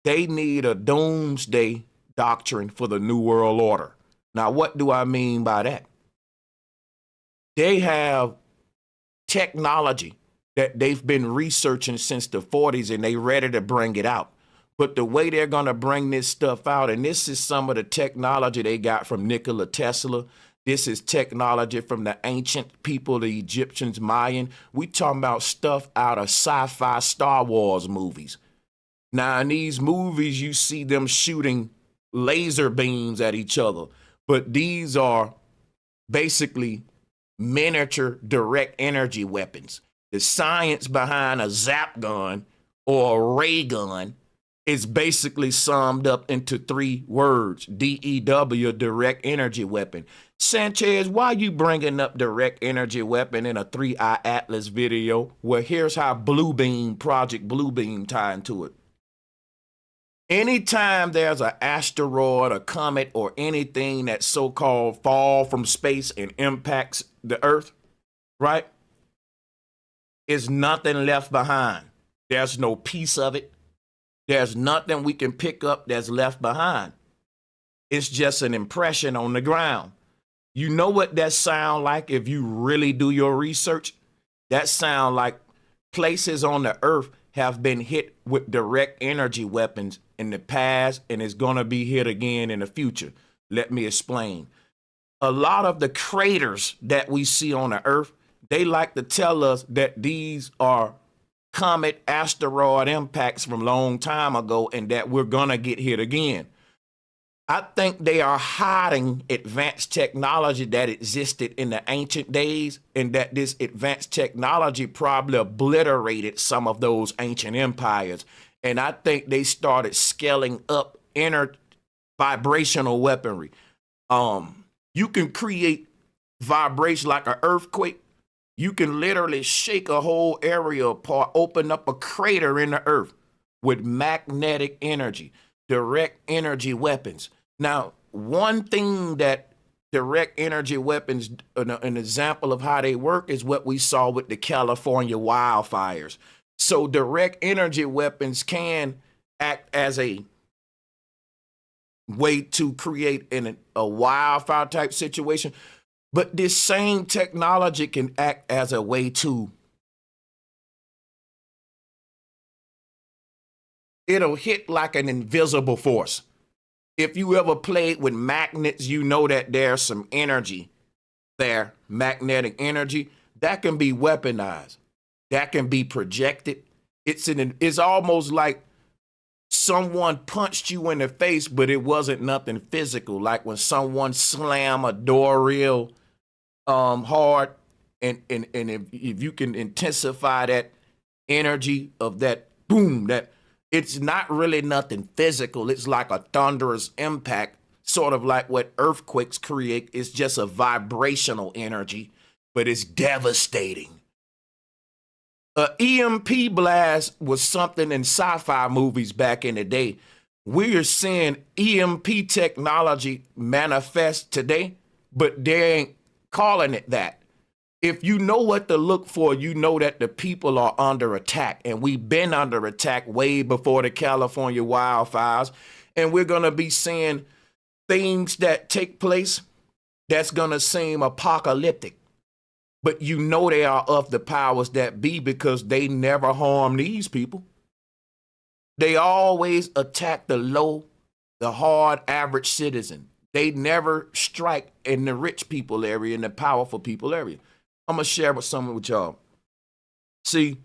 They need a doomsday doctrine for the New World Order. Now, what do I mean by that? They have technology that they've been researching since the 40s and they ready to bring it out. But the way they're going to bring this stuff out, and this is some of the technology they got from Nikola Tesla. This is technology from the ancient people, the Egyptians, Mayan. We talking about stuff out of sci-fi Star Wars movies. Now, in these movies, you see them shooting laser beams at each other. But these are basically miniature direct energy weapons. The science behind a zap gun or a ray gun is basically summed up into 3 words: DEW, direct energy weapon. Sanchez, why you bringing up direct energy weapon in a 3-eye atlas video? Well, here's how Project Bluebeam tie into it. Anytime there's an asteroid, a comet, or anything that so-called fall from space and impacts the Earth, right? Is nothing left behind. There's no piece of it. There's nothing we can pick up that's left behind. It's just an impression on the ground. You know what that sound like if you really do your research? That sound like places on the Earth have been hit with direct energy weapons in the past and is going to be hit again in the future. Let me explain. A lot of the craters that we see on the Earth, they like to tell us that these are comet asteroid impacts from a long time ago and that we're going to get hit again. I think they are hiding advanced technology that existed in the ancient days, and that this advanced technology probably obliterated some of those ancient empires. And I think they started scaling up inner vibrational weaponry. You can create vibration like an earthquake. You can literally shake a whole area apart, open up a crater in the earth with magnetic energy, direct energy weapons. Now, one thing that direct energy weapons, an example of how they work is what we saw with the California wildfires. So direct energy weapons can act as a way to create a wildfire type situation. But this same technology can act as a way to, it'll hit like an invisible force. If you ever played with magnets, you know that there's some energy there, magnetic energy, that can be weaponized, that can be projected. It's almost like someone punched you in the face, but it wasn't nothing physical. Like when someone slam a door real hard, and if you can intensify that energy of that boom, that it's not really nothing physical. It's like a thunderous impact, sort of like what earthquakes create. It's just a vibrational energy, but it's devastating. An EMP blast was something in sci-fi movies back in the day. We are seeing EMP technology manifest today, but they ain't calling it that. If you know what to look for, you know that the people are under attack, and we've been under attack way before the California wildfires, and we're going to be seeing things that take place that's going to seem apocalyptic. But you know they are of the powers that be because they never harm these people. They always attack the low, the hard, average citizen. They never strike in the rich people area, in the powerful people area. I'm going to share with someone with y'all. See,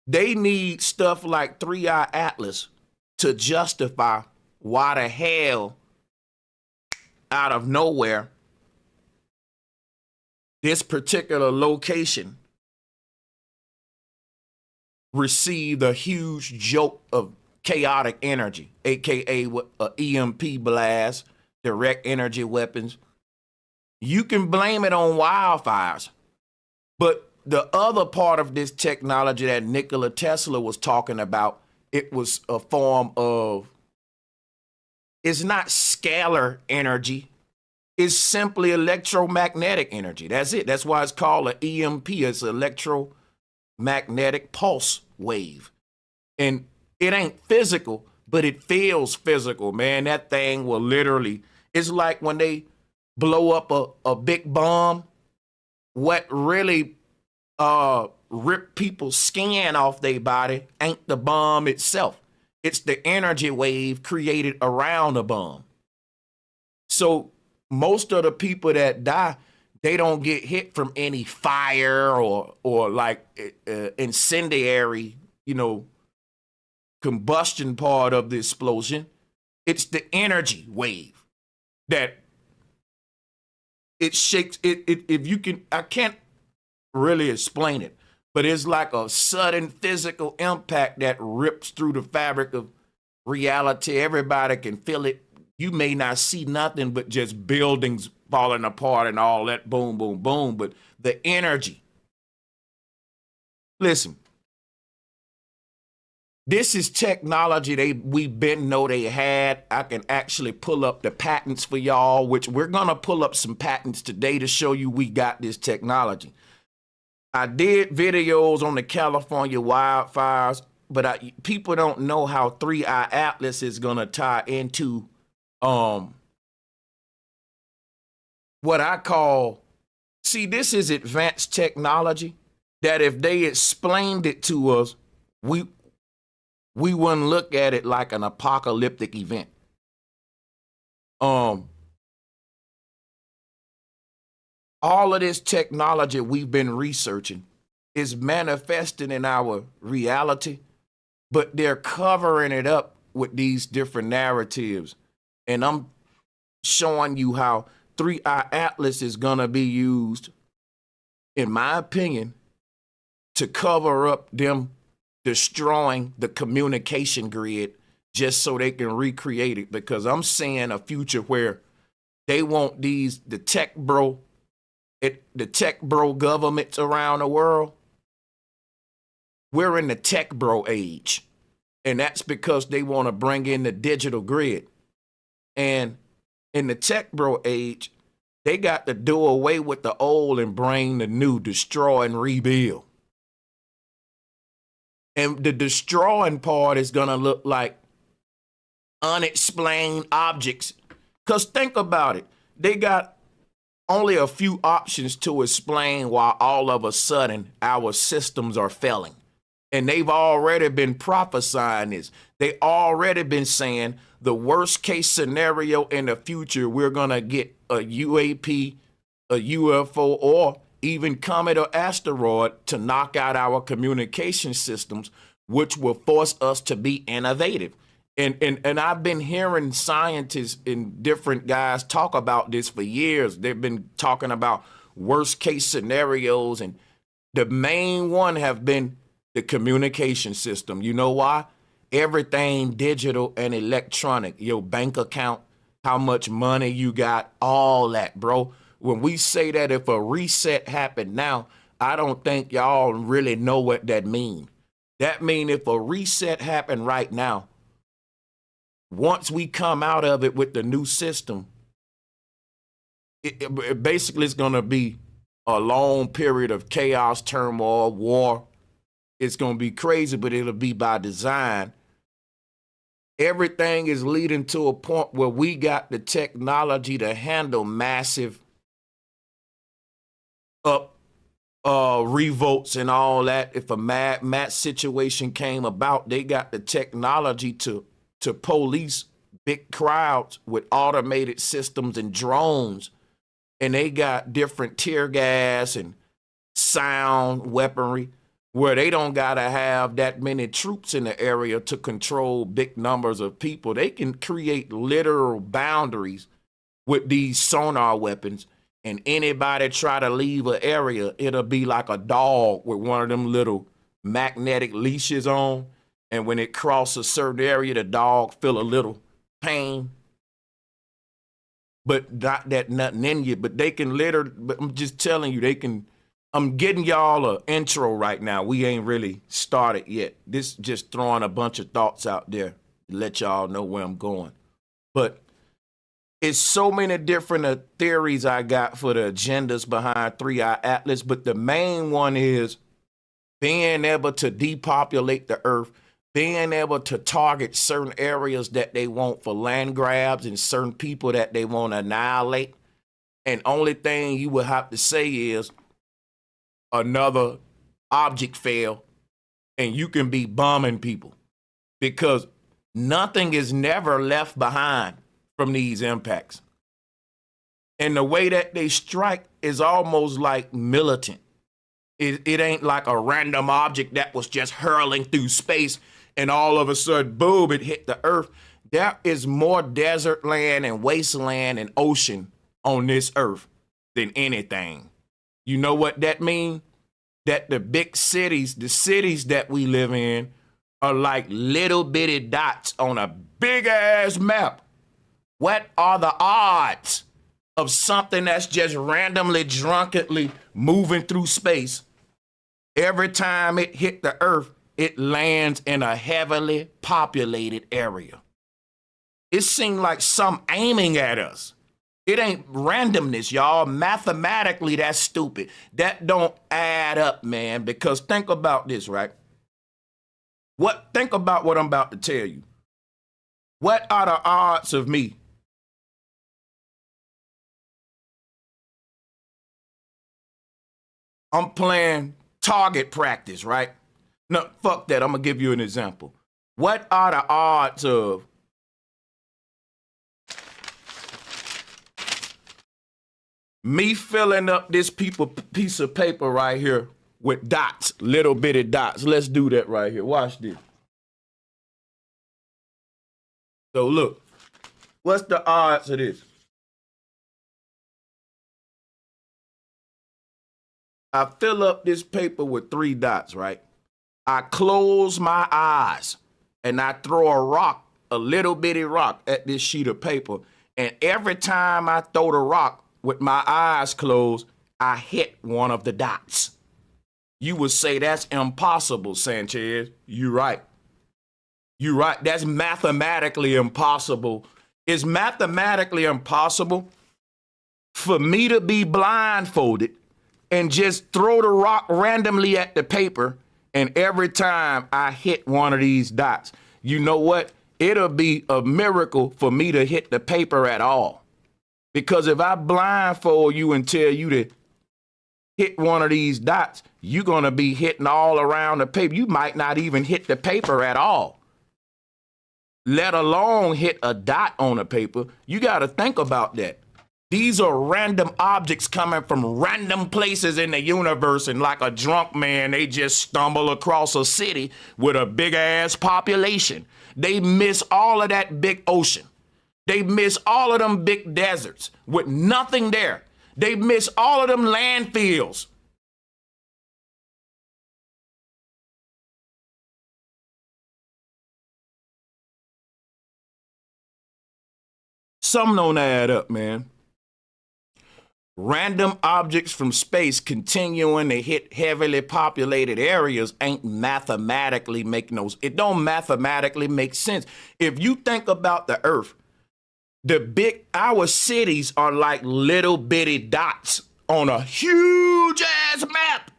they need stuff like 3-eye atlas to justify why the hell out of nowhere this particular location received a huge jolt of chaotic energy, aka EMP blast, direct energy weapons. You can blame it on wildfires, but the other part of this technology that Nikola Tesla was talking about, it was a form of, it's not scalar energy. It's simply electromagnetic energy. That's it. That's why it's called an EMP. It's electromagnetic pulse wave. And it ain't physical, but it feels physical, man. That thing will literally, it's like when they blow up a big bomb, what really rip people's skin off their body ain't the bomb itself. It's the energy wave created around the bomb. So most of the people that die, they don't get hit from any fire or like incendiary, combustion part of the explosion. It's the energy wave that it shakes it. If you can, I can't really explain it, but it's like a sudden physical impact that rips through the fabric of reality. Everybody can feel it. You may not see nothing but just buildings falling apart and all that, boom, boom, boom. But the energy. Listen, this is technology we been know they had. I can actually pull up the patents for y'all, which we're going to pull up some patents today to show you we got this technology. I did videos on the California wildfires, but people don't know how 3i Atlas is going to tie into what I call, see, this is advanced technology that if they explained it to us, we wouldn't look at it like an apocalyptic event. All of this technology we've been researching is manifesting in our reality, but they're covering it up with these different narratives. And I'm showing you how 3i Atlas is going to be used, in my opinion, to cover up them destroying the communication grid just so they can recreate it. Because I'm seeing a future where they want the tech bro governments around the world. We're in the tech bro age. And that's because they want to bring in the digital grid. And in the tech bro age, they got to do away with the old and bring the new, destroy and rebuild. And the destroying part is going to look like unexplained objects. Because think about it. They got only a few options to explain why all of a sudden our systems are failing. And they've already been prophesying this. They already been saying the worst case scenario in the future, we're going to get a UAP, a UFO, or even comet or asteroid to knock out our communication systems, which will force us to be innovative. And I've been hearing scientists and different guys talk about this for years. They've been talking about worst case scenarios, and the main one have been the communication system. You know why? Everything digital and electronic, your bank account, how much money you got, all that, bro. When we say that if a reset happened now, I don't think y'all really know what that means. That means if a reset happened right now, once we come out of it with the new system, it basically is going to be a long period of chaos, turmoil, war. It's going to be crazy, but it'll be by design. Everything is leading to a point where we got the technology to handle massive revolts and all that. If a mad situation came about, they got the technology to police big crowds with automated systems and drones. And they got different tear gas and sound weaponry where they don't got to have that many troops in the area to control big numbers of people. They can create literal boundaries with these sonar weapons, and anybody try to leave an area, it'll be like a dog with one of them little magnetic leashes on, and when it crosses a certain area, the dog feel a little pain, but not that nothing in you. But they can literally, but I'm just telling you, they can. I'm getting y'all an intro right now. We ain't really started yet. This just throwing a bunch of thoughts out there to let y'all know where I'm going. But it's so many different theories I got for the agendas behind 3i Atlas, but the main one is being able to depopulate the earth, being able to target certain areas that they want for land grabs and certain people that they want to annihilate. And only thing you would have to say is another object fell and you can be bombing people because nothing is never left behind from these impacts. And the way that they strike is almost like militant. It ain't like a random object that was just hurling through space and all of a sudden, boom, it hit the earth. There is more desert land and wasteland and ocean on this earth than anything. You know what that means? That the big cities, the cities that we live in, are like little bitty dots on a big ass map. What are the odds of something that's just randomly, drunkenly moving through space? Every time it hit the earth, it lands in a heavily populated area. It seemed like some aiming at us. It ain't randomness, y'all. Mathematically, that's stupid. That don't add up, man, because think about this, right? Think about what I'm about to tell you. What are the odds of me I'm playing target practice, right? No, fuck that. I'm going to give you an example. What are the odds of me filling up this piece of paper right here with dots, little bitty dots? Let's do that right here. Watch this. So look, what's the odds of this? I fill up this paper with 3 dots, right? I close my eyes and I throw a rock, a little bitty rock at this sheet of paper. And every time I throw the rock with my eyes closed, I hit one of the dots. You would say that's impossible, Sanchez. You're right. You're right. That's mathematically impossible. It's mathematically impossible for me to be blindfolded and just throw the rock randomly at the paper, and every time I hit one of these dots, you know what? It'll be a miracle for me to hit the paper at all. Because if I blindfold you and tell you to hit one of these dots, you're going to be hitting all around the paper. You might not even hit the paper at all, let alone hit a dot on the paper. You got to think about that. These are random objects coming from random places in the universe, and like a drunk man, they just stumble across a city with a big ass population. They miss all of that big ocean. They miss all of them big deserts with nothing there. They miss all of them landfills. Some don't add up, man. Random objects from space continuing to hit heavily populated areas ain't mathematically making those. It don't mathematically make sense. If you think about the earth, our cities are like little bitty dots on a huge ass map.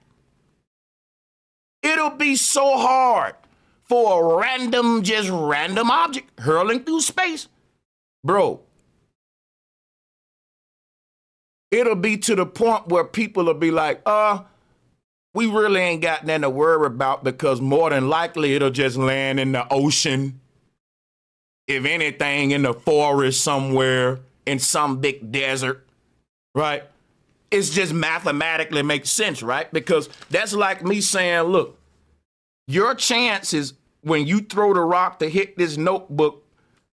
It'll be so hard for a random object hurling through space. Bro, it'll be to the point where people will be like, we really ain't got nothing to worry about because more than likely it'll just land in the ocean. If anything, in the forest somewhere, in some big desert, right? It's just mathematically makes sense, right? Because that's like me saying, look, your chances when you throw the rock to hit this notebook,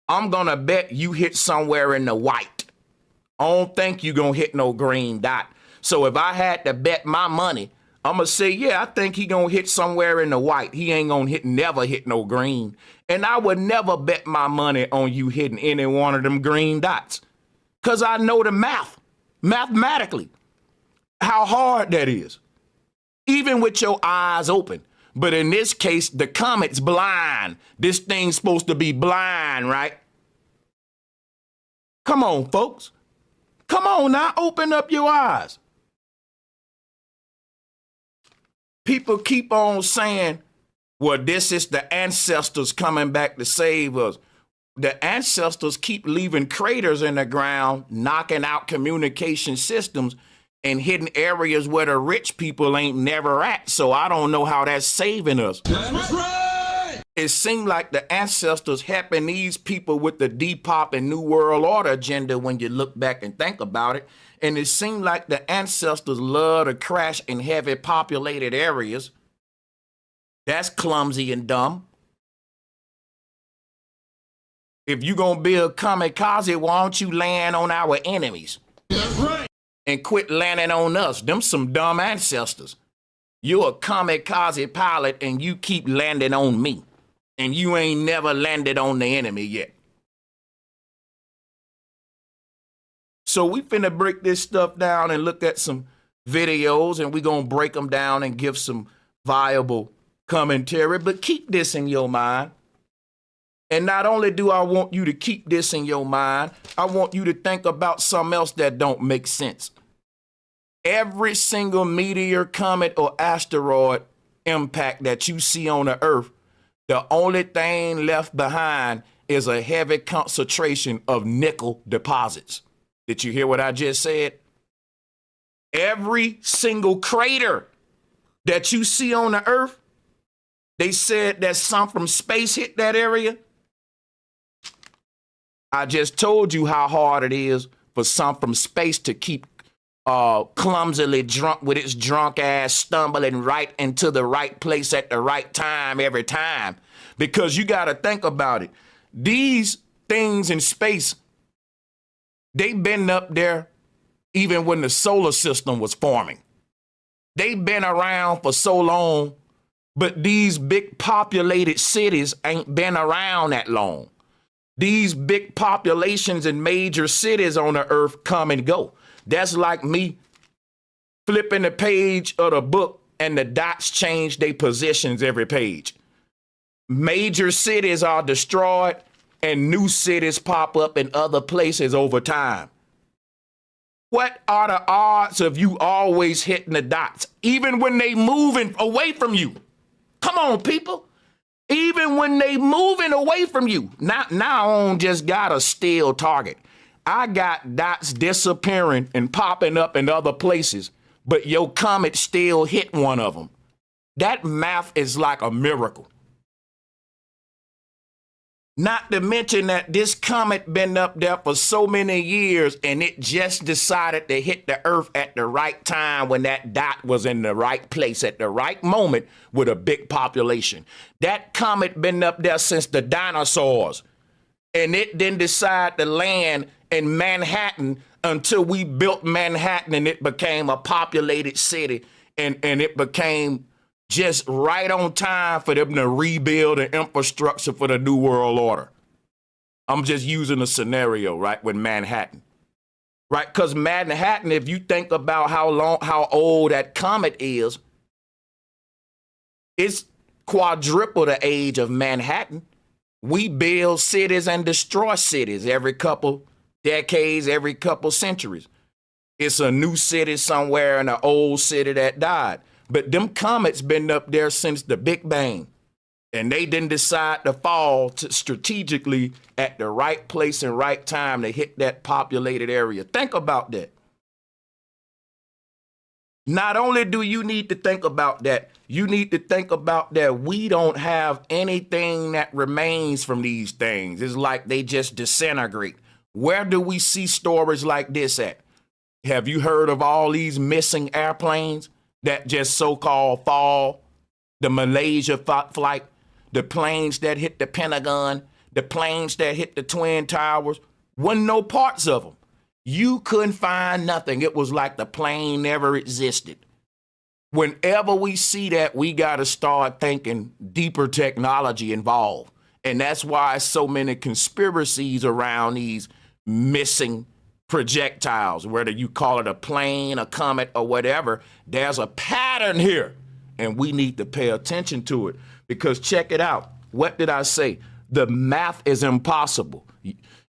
I'm going to bet you hit somewhere in the white. I don't think you're going to hit no green dot. So if I had to bet my money, I'm going to say, yeah, I think he going to hit somewhere in the white. He ain't going to never hit no green. And I would never bet my money on you hitting any one of them green dots. Because I know the math, mathematically, how hard that is. Even with your eyes open. But in this case, the comet's blind. This thing's supposed to be blind, right? Come on, folks. Come on now, open up your eyes. People keep on saying Well, this is the ancestors coming back to save us. The ancestors keep leaving craters in the ground, knocking out communication systems and hitting areas where the rich people ain't never at. So I don't know how that's saving us. That's right. It seemed like the ancestors helping these people with the Depop and New World Order agenda when you look back and think about it. And it seemed like the ancestors love to crash in heavy populated areas. That's clumsy and dumb. If you gonna be a kamikaze, why don't you land on our enemies? That's right. And quit landing on us. Them some dumb ancestors. You're a kamikaze pilot and you keep landing on me. And you ain't never landed on the enemy yet. So we finna break this stuff down and look at some videos, and we gonna break them down and give some viable commentary. But keep this in your mind. And not only do I want you to keep this in your mind, I want you to think about something else that don't make sense. Every single meteor, comet, or asteroid impact that you see on the Earth, the only thing left behind is a heavy concentration of nickel deposits. Did you hear what I just said? Every single crater that you see on the Earth, they said that some from space hit that area. I just told you how hard it is for some from space to keep clumsily drunk with its drunk ass stumbling right into the right place at the right time every time. Because you got to think about it. These things in space, they've been up there even when the solar system was forming. They've been around for so long, but these big populated cities ain't been around that long. These big populations in major cities on the Earth come and go. That's like me flipping the page of the book and the dots change their positions every page. Major cities are destroyed and new cities pop up in other places over time. What are the odds of you always hitting the dots, even when they moving away from you? Come on, people. Even when they moving away from you. Now I don't just got a still target. I got dots disappearing and popping up in other places, but your comet still hit one of them. That math is like a miracle. Not to mention that this comet been up there for so many years and it just decided to hit the Earth at the right time when that dot was in the right place at the right moment with a big population. That comet been up there since the dinosaurs, and it didn't decide to land in Manhattan until we built Manhattan and it became a populated city, and it became just right on time for them to rebuild the infrastructure for the New World Order. I'm just using a scenario, right, with Manhattan, right? Because Manhattan, if you think about how old that comet is, it's quadruple the age of Manhattan. We build cities and destroy cities every couple decades, every couple centuries. It's a new city somewhere in an old city that died. But them comets been up there since the Big Bang, and they didn't decide to fall strategically at the right place and right time to hit that populated area. Think about that. Not only do you need to think about that, you need to think about that we don't have anything that remains from these things. It's like they just disintegrate. Where do we see stories like this at? Have you heard of all these missing airplanes that just so-called fall? The Malaysia flight, the planes that hit the Pentagon, the planes that hit the Twin Towers, wasn't no parts of them. You couldn't find nothing. It was like the plane never existed. Whenever we see that, we got to start thinking deeper technology involved. And that's why so many conspiracies around these missing projectiles, whether you call it a plane, a comet, or whatever. There's a pattern here, and we need to pay attention to it, because check it out. What did I say? The math is impossible.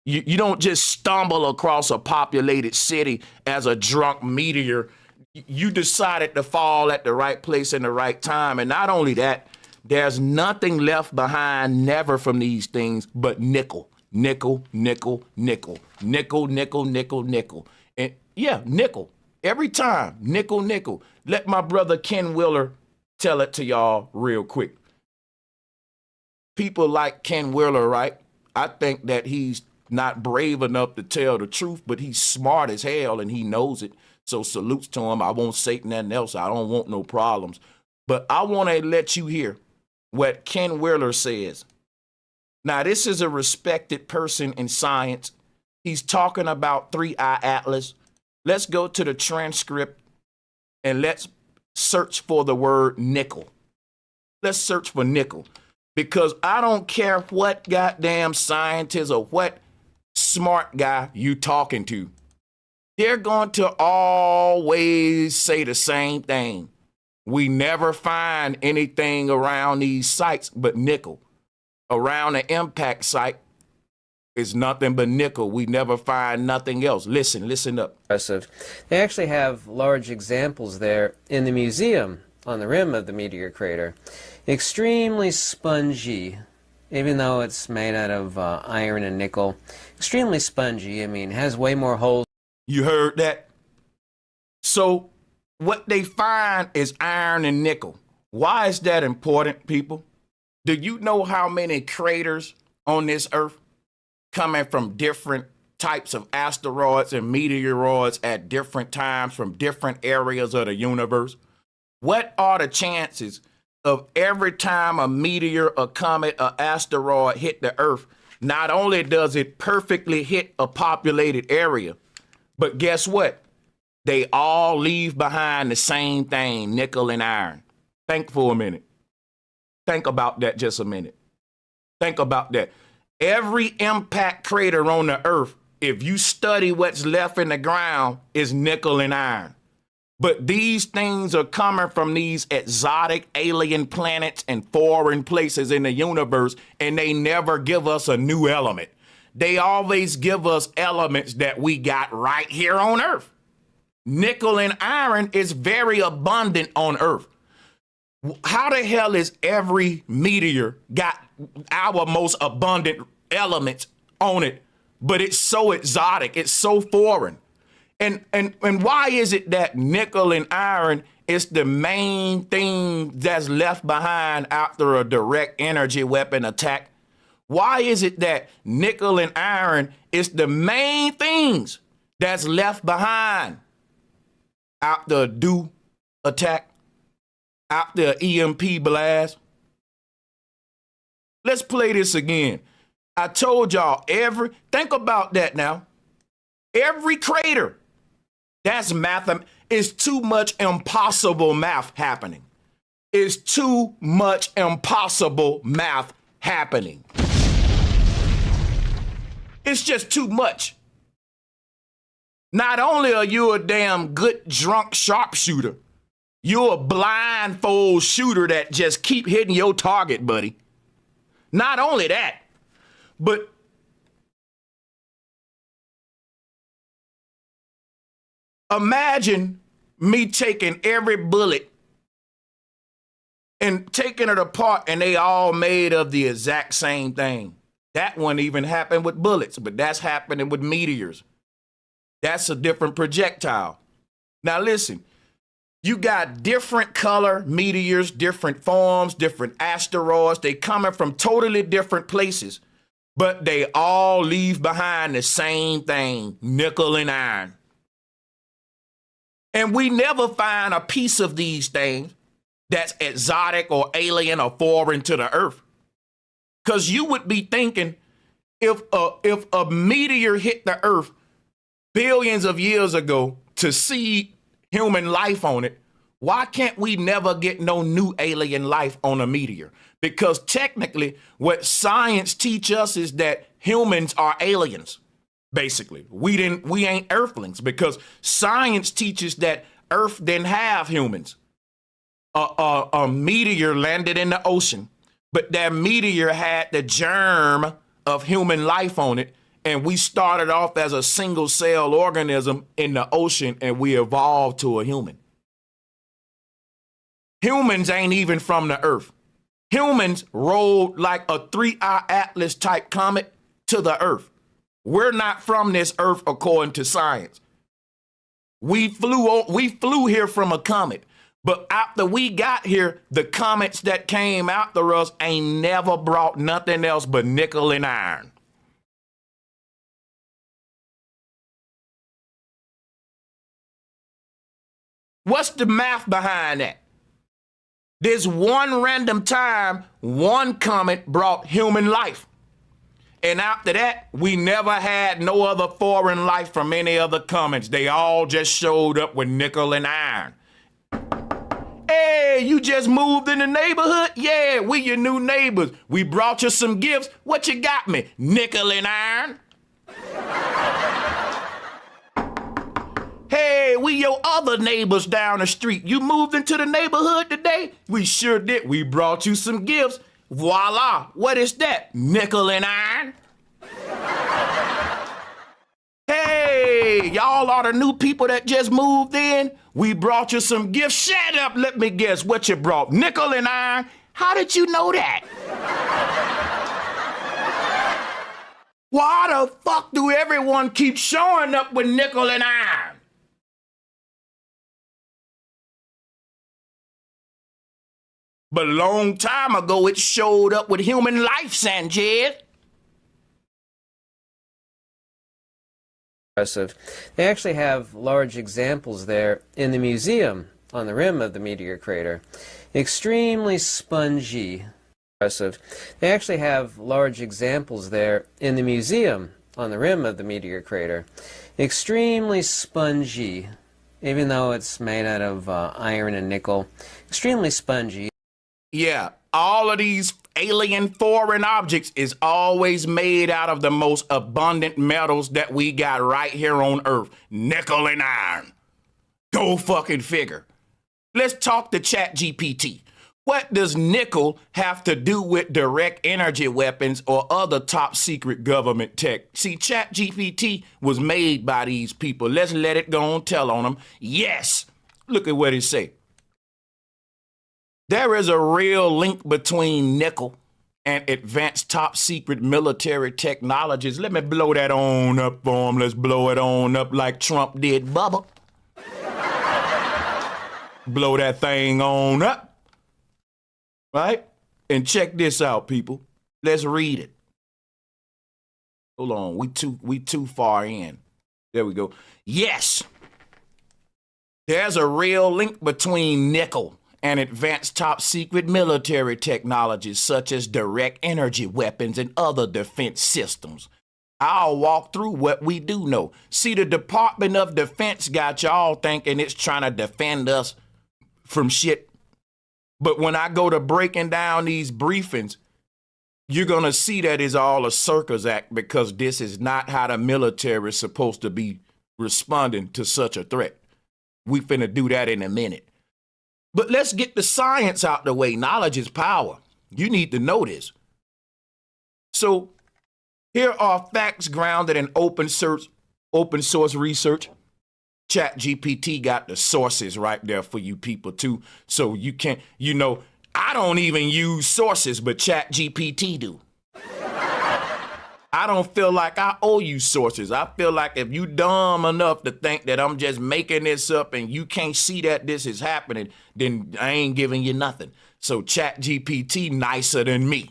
You don't just stumble across a populated city as a drunk meteor. You decided to fall at the right place in the right time. And not only that, There's nothing left behind never from these things but nickel, nickel, nickel, nickel, nickel, nickel, nickel, nickel. And yeah, nickel. Every time, nickel, nickel. Let my brother Ken Wheeler tell it to y'all real quick. People like Ken Wheeler, right? I think that he's not brave enough to tell the truth, but he's smart as hell and he knows it. So salutes to him. I won't say nothing else. I don't want no problems. But I want to let you hear what Ken Wheeler says. Now, this is a respected person in science. He's talking about 3-eye atlas. Let's go to the transcript and let's search for the word nickel. Let's search for nickel. Because I don't care what goddamn scientist or what smart guy you talking to. They're going to always say the same thing. We never find anything around these sites but nickel. Around the impact site is nothing but nickel. We never find nothing else. Listen up. Impressive. They actually have large examples there in the museum on the rim of the meteor crater. Extremely spongy, even though it's made out of iron and nickel. Extremely spongy. I mean, has way more holes. You heard that? So what they find is iron and nickel. Why is that important, people? Do you know how many craters on this earth coming from different types of asteroids and meteoroids at different times from different areas of the universe? What are the chances of every time a meteor, a comet, an asteroid hit the earth, not only does it perfectly hit a populated area, but guess what? They all leave behind the same thing, nickel and iron. Think for a minute. Think about that just a minute. Think about that. Every impact crater on the earth, if you study what's left in the ground, is nickel and iron. But these things are coming from these exotic alien planets and foreign places in the universe, and they never give us a new element. They always give us elements that we got right here on Earth. Nickel and iron is very abundant on Earth. How the hell is every meteor got our most abundant elements on it, but it's so exotic, it's so foreign? And why is it that nickel and iron is the main thing that's left behind after a direct energy weapon attack? Why is it that nickel and iron is the main things that's left behind after a DO attack, after an EMP blast? Let's play this again. I told y'all think about that now. Every crater, that's math. It's too much impossible math happening. It's too much impossible math happening. It's just too much. Not only are you a damn good drunk sharpshooter, you're a blindfold shooter that just keep hitting your target, buddy. Not only that, but imagine me taking every bullet and taking it apart and they all made of the exact same thing. That one even happened with bullets, but that's happening with meteors. That's a different projectile. Now listen, you got different color meteors, different forms, different asteroids. They coming from totally different places, but they all leave behind the same thing, nickel and iron. And we never find a piece of these things that's exotic or alien or foreign to the earth. Because you would be thinking, if a meteor hit the earth billions of years ago to see human life on it, why can't we never get no new alien life on a meteor? Because technically, what science teach us is that humans are aliens. Basically, we ain't earthlings, because science teaches that Earth didn't have humans. A meteor landed in the ocean, but that meteor had the germ of human life on it, and we started off as a single cell organism in the ocean, and we evolved to a human. Humans ain't even from the earth. Humans rode like a 3-hour Atlas type comet to the Earth. We're not from this Earth according to science. We flew here from a comet. But after we got here, the comets that came after us ain't never brought nothing else but nickel and iron. What's the math behind that? This one random time, one comet brought human life. And after that, we never had no other foreign life from any other comets. They all just showed up with nickel and iron. Hey, you just moved in the neighborhood? Yeah, we your new neighbors. We brought you some gifts. What you got me? Nickel and iron? Hey, we your other neighbors down the street. You moved into the neighborhood today? We sure did. We brought you some gifts. Voila. What is that? Nickel and iron? Hey, y'all are the new people that just moved in. We brought you some gifts. Shut up. Let me guess what you brought. Nickel and iron? How did you know that? Why the fuck do everyone keep showing up with nickel and iron? But a long time ago, it showed up with human life, Sanchez. They actually have large examples there in the museum on the rim of the meteor crater. Extremely spongy. They actually have large examples there in the museum on the rim of the meteor crater. Extremely spongy, even though it's made out of iron and nickel. Extremely spongy. Yeah, all of these alien foreign objects is always made out of the most abundant metals that we got right here on Earth. Nickel and iron. Go fucking figure. Let's talk to ChatGPT. What does nickel have to do with direct energy weapons or other top secret government tech? See, ChatGPT was made by these people. Let's let it go and tell on them. Yes. Look at what it say. There is a real link between nickel and advanced top secret military technologies. Let me blow that on up for them. Let's blow it on up like Trump did Bubba. Blow that thing on up. Right? And check this out, people. Let's read it. Hold on. We too far in. There we go. Yes. There's a real link between nickel and advanced top secret military technologies such as direct energy weapons and other defense systems. I'll walk through what we do know. See, the Department of Defense got y'all thinking it's trying to defend us from shit. But when I go to breaking down these briefings, you're going to see that it's all a circus act, because this is not how the military is supposed to be responding to such a threat. We finna do that in a minute. But let's get the science out the way. Knowledge is power. You need to know this. So here are facts grounded in open source research. ChatGPT got the sources right there for you people too. So you can't, I don't even use sources, but ChatGPT do. I don't feel like I owe you sources. I feel like if you dumb enough to think that I'm just making this up and you can't see that this is happening, then I ain't giving you nothing. So ChatGPT nicer than me.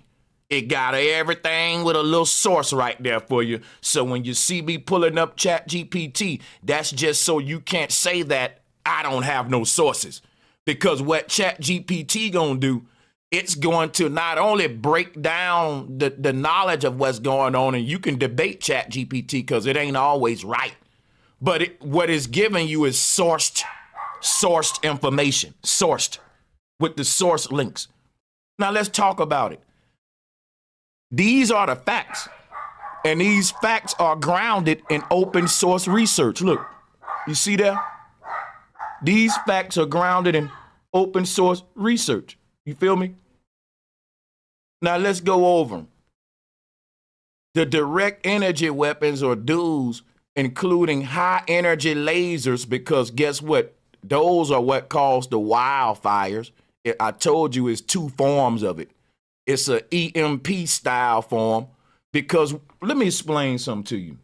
It got everything with a little source right there for you. So when you see me pulling up ChatGPT, that's just so you can't say that I don't have no sources. Because what ChatGPT gonna do, it's going to not only break down the knowledge of what's going on, and you can debate ChatGPT because it ain't always right, but what it's giving you is sourced information, sourced with the source links. Now let's talk about it. These are the facts, and these facts are grounded in open source research. Look, you see that? These facts are grounded in open source research. You feel me? Now let's go over them. The direct energy weapons or DOOs, including high energy lasers, because guess what? Those are what cause the wildfires. I told you it's two forms of it. It's a EMP style form because let me explain something to you.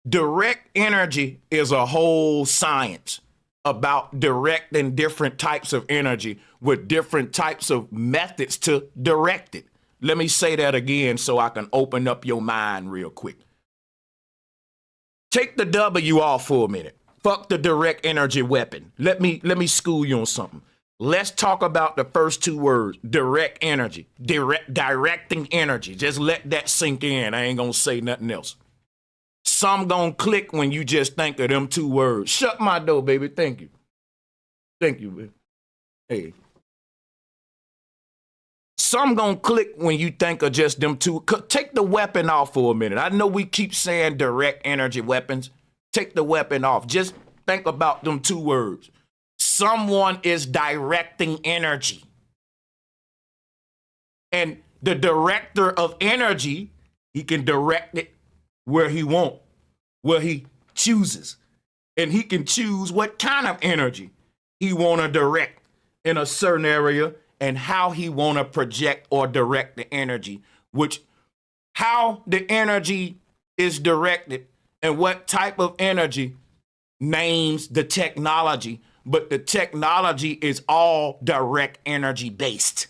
Direct energy is a whole science about directing different types of energy with different types of methods to direct it. Let me say that again so I can open up your mind real quick. Take the W off for a minute. Fuck the direct energy weapon. Let me school you on something. Let's talk about the first two words, direct energy, directing energy. Just let that sink in. I ain't gonna say nothing else. Some gonna click when you just think of them two words. Shut my door, baby. Thank you. Thank you, baby. Hey. Some gonna click when you think of just them two. Take the weapon off for a minute. I know we keep saying direct energy weapons. Take the weapon off. Just think about them two words. Someone is directing energy. And the director of energy, he can direct it where he wants, where he chooses. And he can choose what kind of energy he want to direct in a certain area and how he want to project or direct the energy, which how the energy is directed and what type of energy names the technology, but the technology is all direct energy based.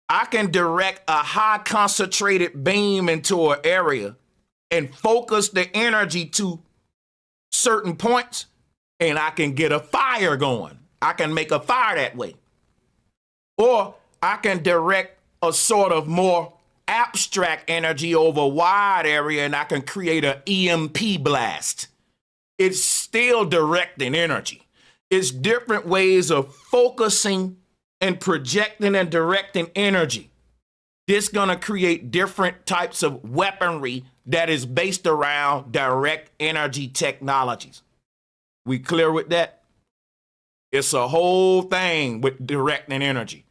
I can direct a high concentrated beam into an area and focus the energy to certain points, and I can get a fire going. I can make a fire that way. Or I can direct a sort of more abstract energy over a wide area, and I can create an EMP blast. It's still directing energy. It's different ways of focusing and projecting and directing energy. This gonna create different types of weaponry that is based around direct energy technologies. We clear with that? It's a whole thing with directing energy.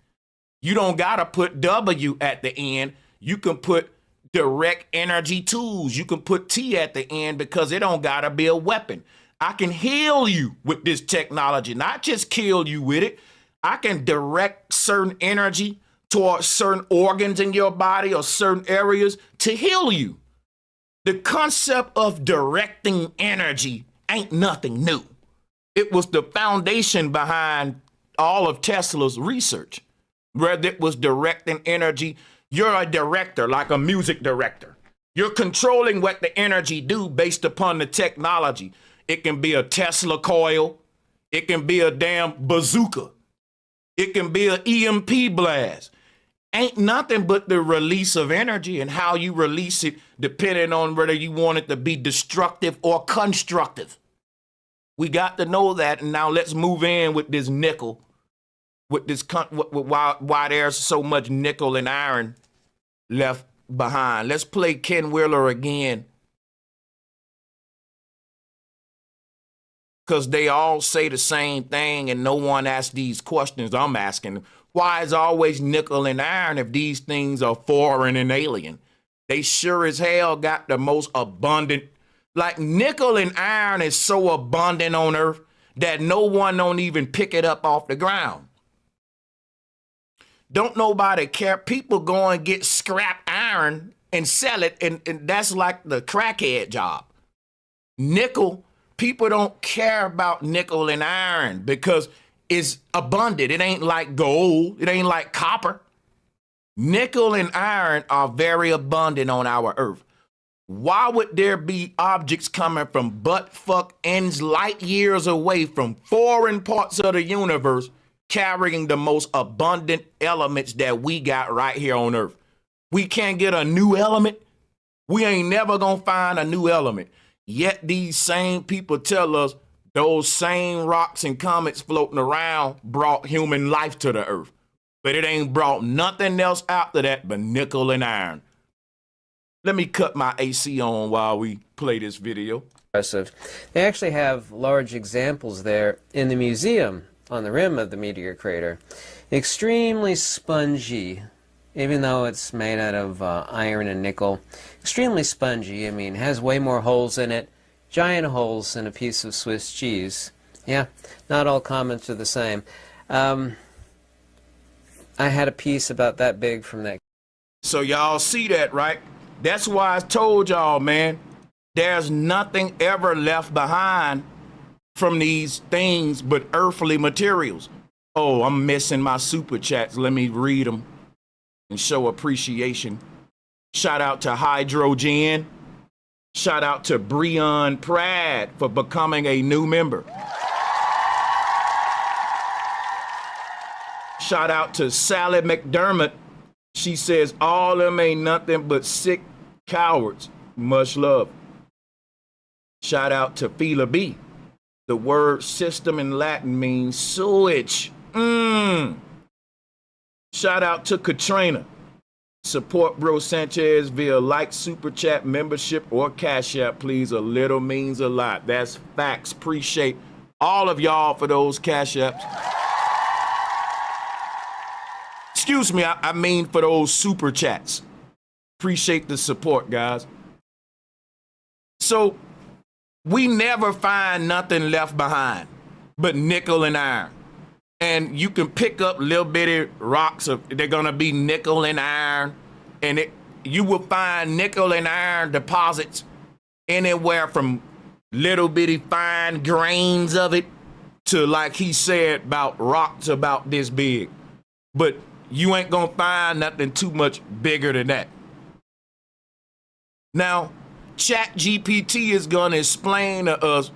You don't gotta put W at the end. You can put direct energy tools. You can put T at the end because it don't gotta be a weapon. I can heal you with this technology, not just kill you with it. I can direct certain energy towards certain organs in your body or certain areas to heal you. The concept of directing energy ain't nothing new. It was the foundation behind all of Tesla's research. Whether it was directing energy, you're a director, like a music director. You're controlling what the energy do based upon the technology. It can be a Tesla coil. It can be a damn bazooka. It can be an EMP blast. Ain't nothing but the release of energy and how you release it depending on whether you want it to be destructive or constructive. We got to know that, and now let's move in with this nickel, with this why there's so much nickel and iron left behind. Let's play Ken Wheeler again, because they all say the same thing and no one asks these questions I'm asking. Why is always nickel and iron if these things are foreign and alien? They sure as hell got the most abundant. Like nickel and iron is so abundant on Earth that no one don't even pick it up off the ground. Don't nobody care. People go and get scrap iron and sell it, and that's like the crackhead job. Nickel, people don't care about nickel and iron because it's abundant. It ain't like gold. It ain't like copper. Nickel and iron are very abundant on our Earth. Why would there be objects coming from butt-fuck ends light years away from foreign parts of the universe carrying the most abundant elements that we got right here on Earth? We can't get a new element. We ain't never gonna find a new element. Yet these same people tell us those same rocks and comets floating around brought human life to the Earth. But it ain't brought nothing else after that but nickel and iron. Let me cut my AC on while we play this video. Impressive. They actually have large examples there in the museum on the rim of the meteor crater. Extremely spongy, even though it's made out of iron and nickel. Extremely spongy. I mean, has way more holes in it. Giant holes in a piece of Swiss cheese. Yeah, not all comets are the same. I had a piece about that big from that. So y'all see that, right? That's why I told y'all, man, there's nothing ever left behind from these things but earthly materials. Oh, I'm missing my super chats. Let me read them and show appreciation. Shout out to Hydrogen. Shout out to Breon Prad for becoming a new member. Shout out to Sally McDermott. She says, all them ain't nothing but sick cowards. Much love. Shout out to Fela B. The word system in Latin means sewage. Shout out to Katrina. Support Bro Sanchez via like, super chat, membership, or cash app, please. A little means a lot. That's facts. Appreciate all of y'all for those cash apps. Excuse me, I mean for those super chats. Appreciate the support, guys. So, we never find nothing left behind but nickel and iron. And you can pick up little bitty rocks, they're gonna be nickel and iron. And you will find nickel and iron deposits anywhere from little bitty fine grains of it to, like he said, about rocks about this big. But you ain't gonna find nothing too much bigger than that. Now, ChatGPT is gonna explain to us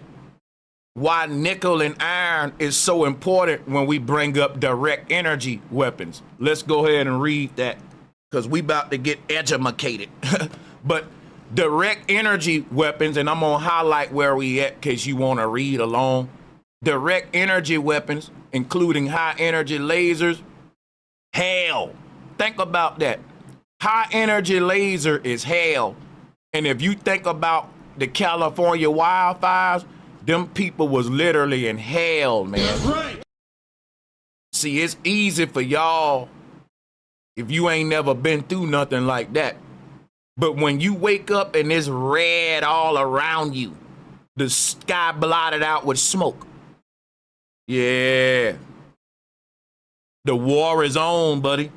why nickel and iron is so important when we bring up direct energy weapons. Let's go ahead and read that, because we about to get educated. But direct energy weapons, and I'm gonna highlight where we at in case you wanna read along. Direct energy weapons, including high energy lasers, hell. Think about that. High energy laser is hell. And if you think about the California wildfires, them people was literally in hell, man. That's right. See, it's easy for y'all if you ain't never been through nothing like that. But when you wake up and it's red all around you, the sky blotted out with smoke. Yeah. The war is on, buddy.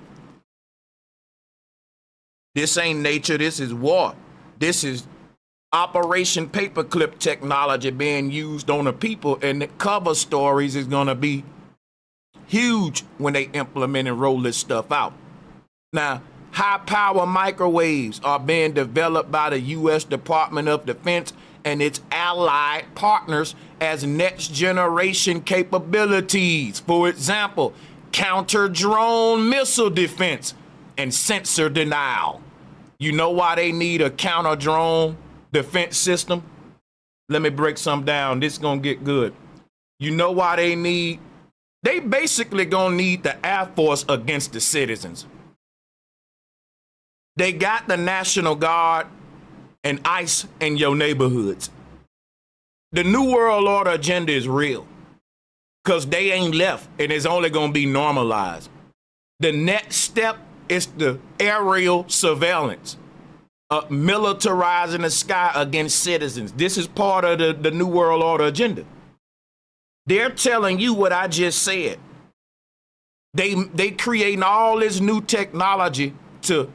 This ain't nature, this is war. This is Operation Paperclip technology being used on the people, and the cover stories is gonna be huge when they implement and roll this stuff out. Now, high power microwaves are being developed by the U.S. Department of Defense and its allied partners as next generation capabilities. For example, counter drone missile defense and sensor denial. You know why they need a counter drone defense system? Let me break some down. This is gonna get good. You know why they basically gonna need the Air Force against the citizens. They got the National Guard and ICE in your neighborhoods. The New World Order agenda is real, because they ain't left, and it's only gonna be normalized. The next step is the aerial surveillance. Militarizing the sky against citizens. This is part of the New World Order agenda. They're telling you what I just said. They creating all this new technology to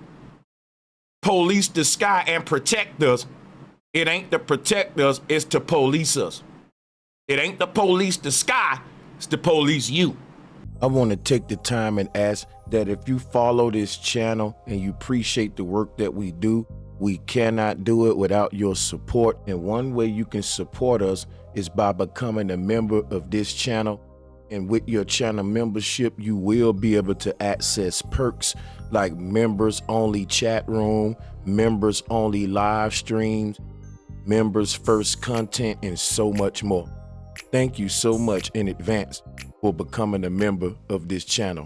police the sky and protect us. It ain't to protect us, it's to police us. It ain't to police the sky, it's to police you. I want to take the time and ask that if you follow this channel and you appreciate the work that we do, we cannot do it without your support. And one way you can support us is by becoming a member of this channel. And with your channel membership, you will be able to access perks like members only chat room, members only live streams, members first content, and so much more. Thank you so much in advance for becoming a member of this channel.